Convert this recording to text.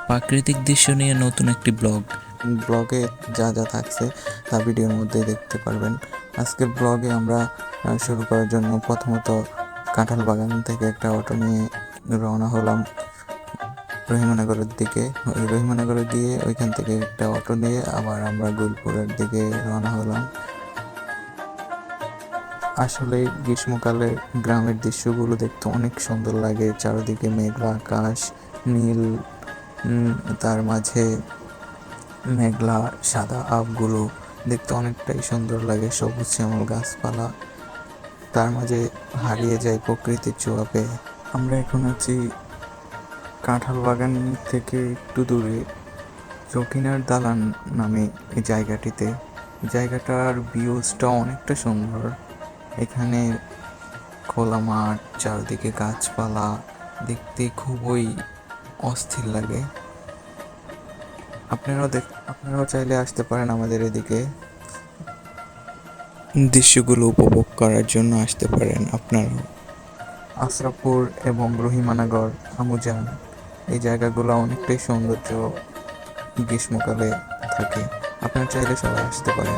প্রাকৃতিক দৃশ্য নিয়ে নতুন একটি ব্লগে যা যা থাকছে তা ভিডিওর মধ্যে দেখতে পারবেন। আজকের ব্লগে আমরা শুরু করার জন্য প্রথমত কাঁঠাল বাগান থেকে একটা অটো নিয়ে রওনা হলাম রহিমানগরের দিকে। রহিমানগরে গিয়ে ওইখান থেকে একটা অটো নিয়ে আবার আমরা গুলপুরের দিকে রওনা হলাম। আসলে গ্রীষ্মকালে গ্রামের দৃশ্যগুলো দেখতে অনেক সুন্দর লাগে। চারিদিকে মেঘলা আকাশ, নীল, তার মাঝে মেঘলা সাদা আবগুলো দেখতে অনেকটাই সুন্দর লাগে। সবুজ শ্যামল গাছপালা, তার মাঝে হারিয়ে যায় প্রকৃতির ছোঁয়াপে। আমরা এখন আছি কাঁঠাল বাগান থেকে একটু দূরে চকিনার দালান নামে এই জায়গাটিতে। জায়গাটার ভিউজটা অনেকটা সুন্দর। এখানে খোলা মাঠ, চারদিকে গাছপালা, দেখতে খুবই অস্থির লাগে। আপনারাও চাইলে আসতে পারেন আমাদের এদিকে, দৃশ্যগুলো উপভোগ করার জন্য আসতে পারেন আপনারাও। আশরাফপুর এবং রহিমানগর, আমুজান, এই জায়গাগুলো অনেকটাই সৌন্দর্য গ্রীষ্মকালে থাকে। আপনারা চাইলে সবাই আসতে পারেন।